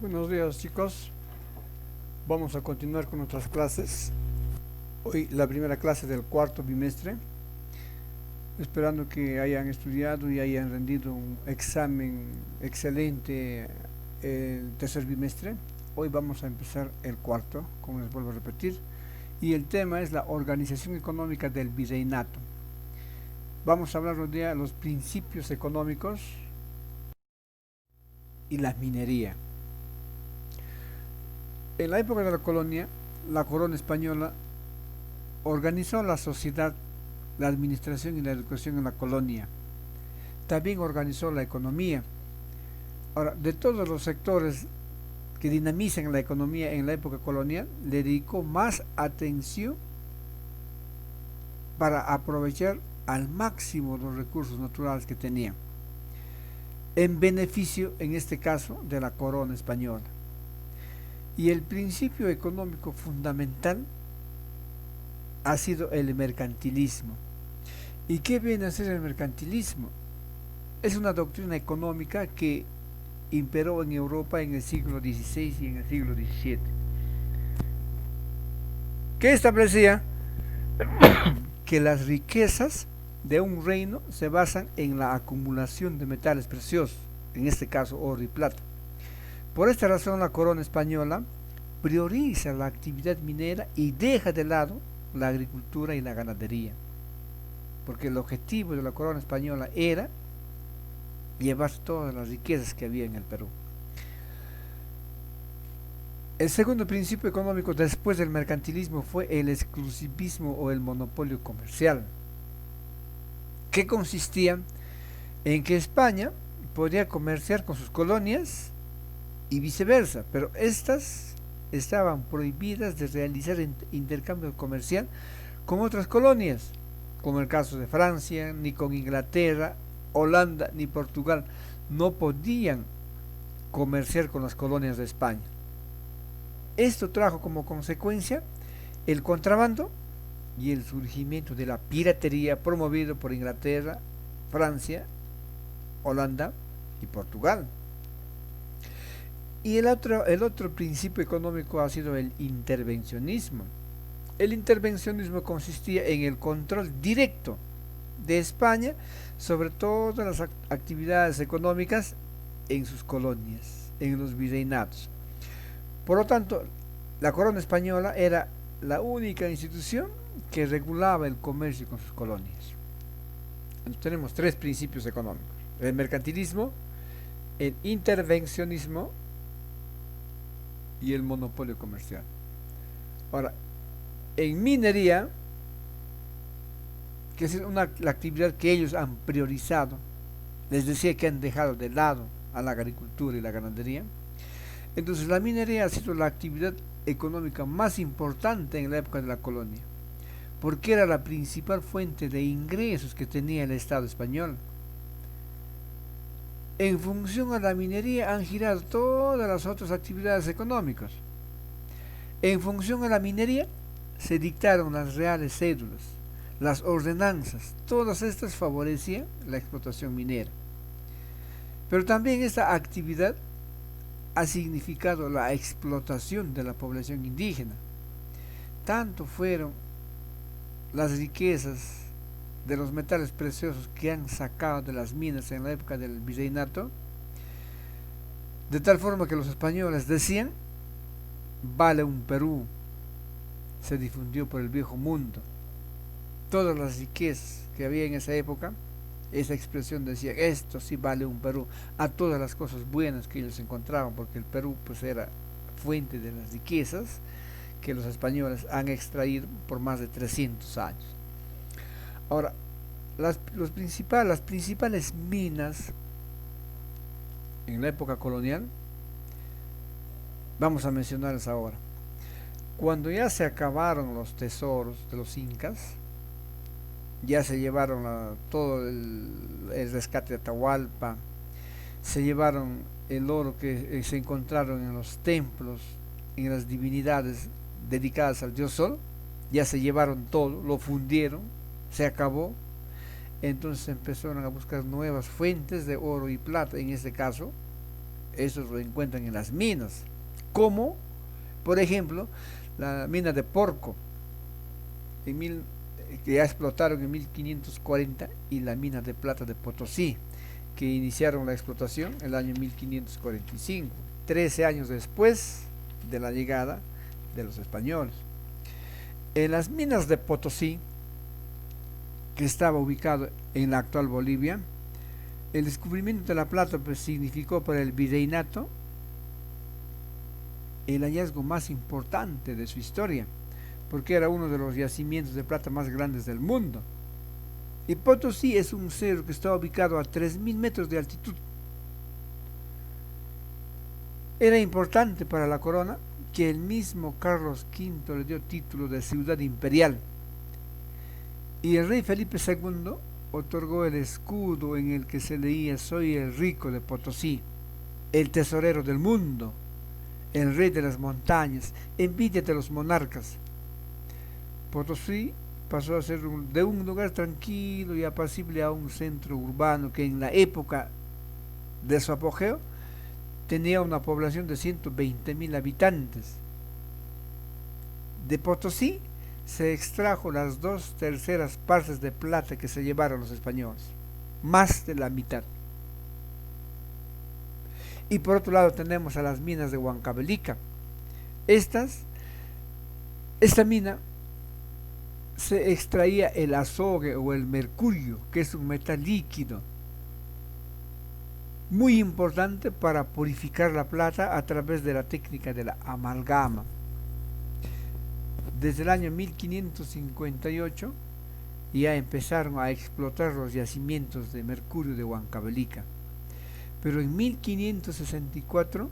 Buenos días chicos, vamos a continuar con nuestras clases. Hoy la primera clase del cuarto bimestre, esperando que hayan estudiado y hayan rendido un examen excelente el tercer bimestre. Hoy vamos a empezar el cuarto, como les vuelvo a repetir, y el tema es la organización económica del virreinato. Vamos a hablar hoy día de los principios económicos y la minería. En la época de la colonia, la corona española organizó la sociedad, la administración y la educación en la colonia. También organizó la economía. Ahora, de todos los sectores que dinamizan la economía en la época colonial, le dedicó más atención para aprovechar al máximo los recursos naturales que tenía, en beneficio, en este caso, de la corona española. Y el principio económico fundamental ha sido el mercantilismo. ¿Y qué viene a ser el mercantilismo? Es una doctrina económica que imperó en Europa en el siglo XVI y en el siglo XVII, que establecía que las riquezas de un reino se basan en la acumulación de metales preciosos, en este caso oro y plata. Por esta razón la corona española prioriza la actividad minera y deja de lado la agricultura y la ganadería, porque el objetivo de la corona española era llevar todas las riquezas que había en el Perú. El segundo principio económico después del mercantilismo fue el exclusivismo o el monopolio comercial, que consistía en que España podía comerciar con sus colonias y viceversa, pero estas estaban prohibidas de realizar intercambio comercial con otras colonias, como el caso de Francia, ni con Inglaterra, Holanda ni Portugal. No podían comerciar con las colonias de España. Esto trajo como consecuencia el contrabando y el surgimiento de la piratería promovido por Inglaterra, Francia, Holanda y Portugal. Y el otro principio económico ha sido el intervencionismo. El intervencionismo consistía en el control directo de España sobre todas las actividades económicas en sus colonias, en los virreinatos. Por lo tanto, la corona española era la única institución que regulaba el comercio con sus colonias. Entonces, tenemos tres principios económicos: el mercantilismo, el intervencionismo y el monopolio comercial. Ahora, en minería, que es la actividad que ellos han priorizado, les decía que han dejado de lado a la agricultura y la ganadería. Entonces la minería ha sido la actividad económica más importante en la época de la colonia, porque era la principal fuente de ingresos que tenía el Estado español. En función a la minería han girado todas las otras actividades económicas. En función a la minería se dictaron las reales cédulas, las ordenanzas, todas estas favorecían la explotación minera. Pero también esta actividad ha significado la explotación de la población indígena. Tanto fueron las riquezas de los metales preciosos que han sacado de las minas en la época del virreinato, de tal forma que los españoles decían: vale un Perú. Se difundió por el viejo mundo todas las riquezas que había en esa época. Esa expresión decía: esto sí vale un Perú, a todas las cosas buenas que ellos encontraban, porque el Perú pues era fuente de las riquezas que los españoles han extraído por más de 300 años. Ahora, las principales minas en la época colonial, vamos a mencionarlas ahora. Cuando ya se acabaron los tesoros de los incas, ya se llevaron todo el rescate de Atahualpa, se llevaron el oro que se encontraron en los templos, en las divinidades dedicadas al dios Sol, ya se llevaron todo, lo fundieron, se acabó. Entonces empezaron a buscar nuevas fuentes de oro y plata, en este caso Esos lo encuentran en las minas, como por ejemplo la mina de Porco, en que ya explotaron en 1540, y la mina de plata de Potosí, que iniciaron la explotación en el año 1545, 13 años después de la llegada de los españoles. En las minas de Potosí, que estaba ubicado en la actual Bolivia, el descubrimiento de la plata pues, significó para el virreinato el hallazgo más importante de su historia, porque era uno de los yacimientos de plata más grandes del mundo. Y Potosí es un cerro que está ubicado a 3000 metros de altitud. Era importante para la corona que el mismo Carlos V le dio título de ciudad imperial, y el rey Felipe II otorgó el escudo en el que se leía: soy el rico de Potosí, el tesorero del mundo, el rey de las montañas, envidia de los monarcas. Potosí pasó a ser de un lugar tranquilo y apacible a un centro urbano que en la época de su apogeo tenía una población de 120.000 habitantes. De Potosí se extrajo las 2/3 partes de plata que se llevaron los españoles, más de la mitad. Y por otro lado tenemos a las minas de Huancavelica. Esta mina se extraía el azogue o el mercurio, que es un metal líquido muy importante para purificar la plata a través de la técnica de la amalgama. Desde el año 1558 ya empezaron a explotar los yacimientos de mercurio de Huancavelica, pero en 1564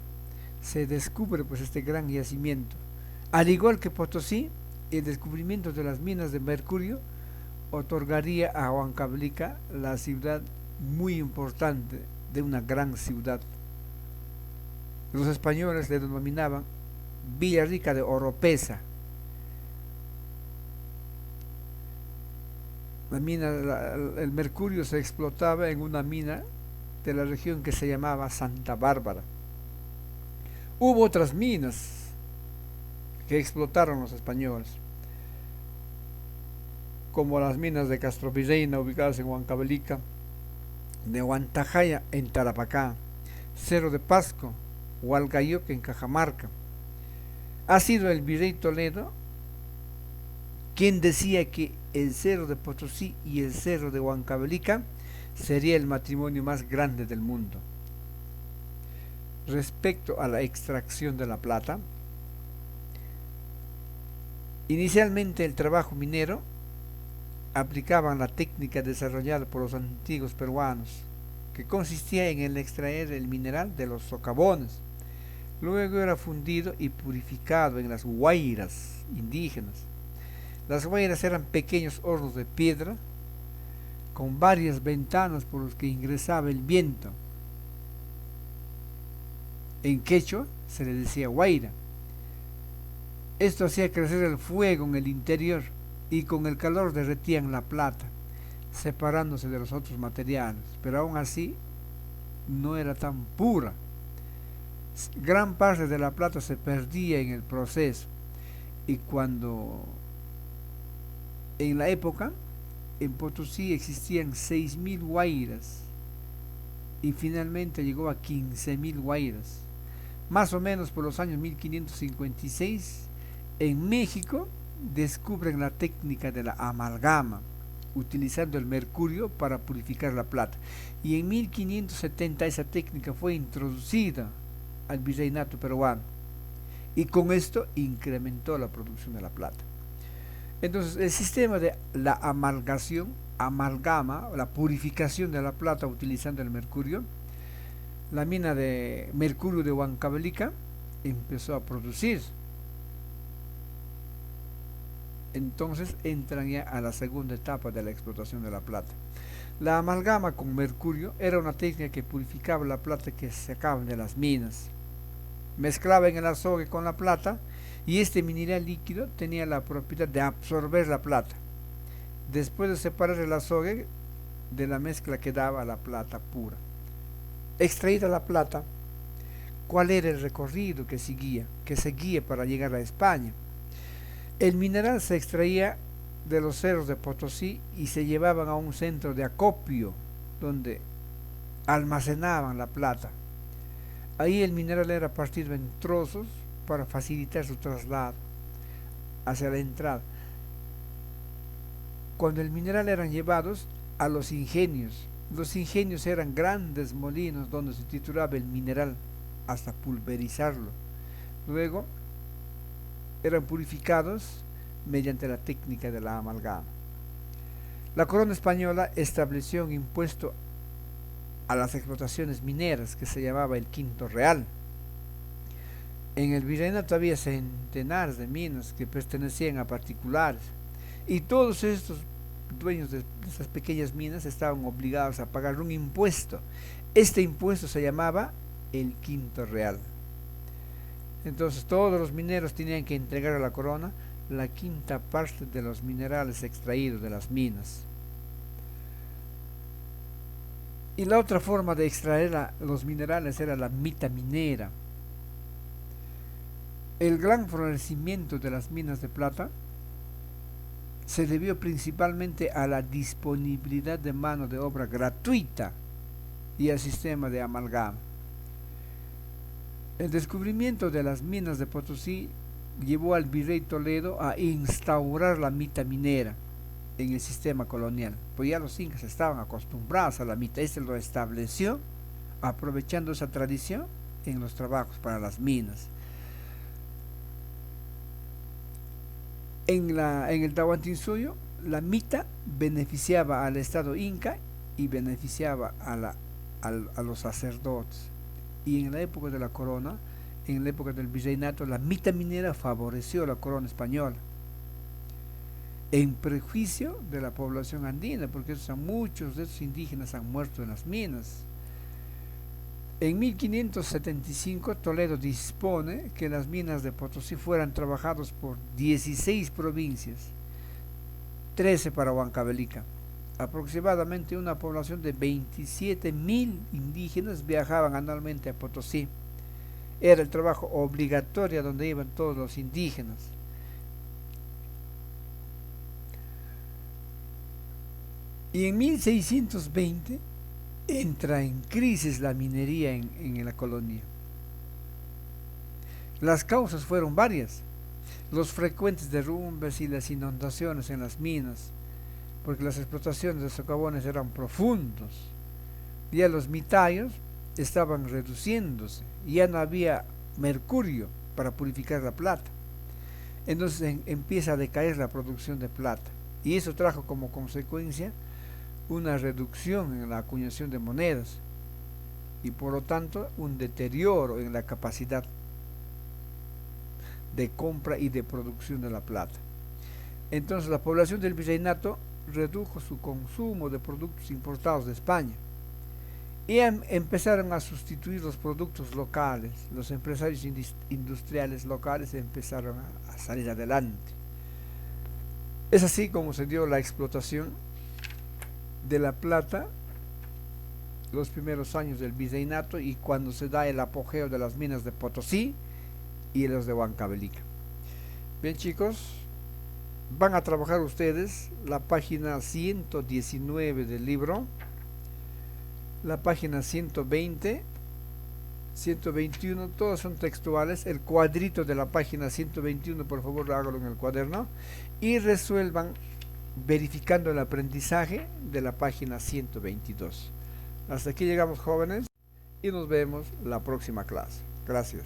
se descubre pues este gran yacimiento. Al igual que Potosí, el descubrimiento de las minas de mercurio otorgaría a Huancavelica la ciudad muy importante de una gran ciudad. Los españoles le denominaban Villa Rica de Oropesa. El mercurio se explotaba en una mina de la región que se llamaba Santa Bárbara. Hubo otras minas que explotaron los españoles, como las minas de Castrovirreyna, ubicadas en Huancavelica, de Huantajaya en Tarapacá, Cerro de Pasco, Hualgayoque en Cajamarca. Ha sido el virrey Toledo quien decía que el cerro de Potosí y el cerro de Huancavelica sería el matrimonio más grande del mundo. Respecto a la extracción de la plata, inicialmente el trabajo minero aplicaban la técnica desarrollada por los antiguos peruanos, que consistía en el extraer el mineral de los socavones. Luego era fundido y purificado en las huayras indígenas. Las huayras eran pequeños hornos de piedra con varias ventanas por las que ingresaba el viento. En quechua se le decía huayra. Esto hacía crecer el fuego en el interior y con el calor derretían la plata, separándose de los otros materiales, pero aún así no era tan pura. Gran parte de la plata se perdía en el proceso, y cuando en la época en Potosí existían 6.000 huayras y finalmente llegó a 15.000 huayras. Más o menos por los años 1556, en México descubren la técnica de la amalgama, utilizando el mercurio para purificar la plata. Y en 1570 esa técnica fue introducida al virreinato peruano, y con esto incrementó la producción de la plata. Entonces, el sistema de la amalgama, la purificación de la plata utilizando el mercurio, la mina de mercurio de Huancavelica empezó a producir. Entonces entran ya a la segunda etapa de la explotación de la plata. La amalgama con mercurio era una técnica que purificaba la plata que sacaban de las minas. Mezclaban el azogue con la plata y este mineral líquido tenía la propiedad de absorber la plata. Después de separar el azogue de la mezcla quedaba la plata pura. Extraída la plata, cuál era el recorrido que seguía para llegar a España. El mineral se extraía de los cerros de Potosí y se llevaban a un centro de acopio donde almacenaban la plata. Ahí el mineral era partido en trozos para facilitar su traslado hacia la entrada. Cuando el mineral eran llevados a los ingenios eran grandes molinos donde se trituraba el mineral hasta pulverizarlo. Luego eran purificados mediante la técnica de la amalgama. La corona española estableció un impuesto a las explotaciones mineras que se llamaba el quinto real. En el virreinato había centenares de minas que pertenecían a particulares y todos estos dueños de esas pequeñas minas estaban obligados a pagar un impuesto. Este impuesto se llamaba el quinto real. Entonces todos los mineros tenían que entregar a la corona la quinta parte de los minerales extraídos de las minas. Y la otra forma de extraer los minerales era la mita minera. El gran florecimiento de las minas de plata se debió principalmente a la disponibilidad de mano de obra gratuita y al sistema de amalgama. El descubrimiento de las minas de Potosí llevó al virrey Toledo a instaurar la mita minera en el sistema colonial, pues ya los incas estaban acostumbrados a la mita. Este lo estableció aprovechando esa tradición en los trabajos para las minas. En el Tahuantinsuyo, la mita beneficiaba al Estado inca y beneficiaba a los sacerdotes. Y en la época de la corona, en la época del virreinato, la mita minera favoreció a la corona española, en prejuicio de la población andina, porque muchos de esos indígenas han muerto en las minas. En 1575 Toledo dispone que las minas de Potosí fueran trabajadas por 16 provincias, 13 para Huancavelica. Aproximadamente una población de 27.000 indígenas viajaban anualmente a Potosí. Era el trabajo obligatorio donde iban todos los indígenas. Y en 1620 entra en crisis la minería en la colonia. Las causas fueron varias: los frecuentes derrumbes y las inundaciones en las minas, porque las explotaciones de socavones eran profundos, ya los mitayos estaban reduciéndose, ya no había mercurio para purificar la plata. Entonces empieza a decaer la producción de plata, y eso trajo como consecuencia una reducción en la acuñación de monedas y por lo tanto un deterioro en la capacidad de compra y de producción de la plata. Entonces la población del virreinato redujo su consumo de productos importados de España y empezaron a sustituir los productos locales. Los empresarios industriales locales empezaron a salir adelante. Es así como se dio la explotación de la plata los primeros años del virreinato y cuando se da el apogeo de las minas de Potosí y los de Huancavelica. Bien, chicos, van a trabajar ustedes la página 119 del libro, la página 120, 121, todos son textuales. El cuadrito de la página 121, por favor, hágalo en el cuaderno y resuelvan verificando el aprendizaje de la página 122. Hasta aquí llegamos, jóvenes, y nos vemos la próxima clase. Gracias.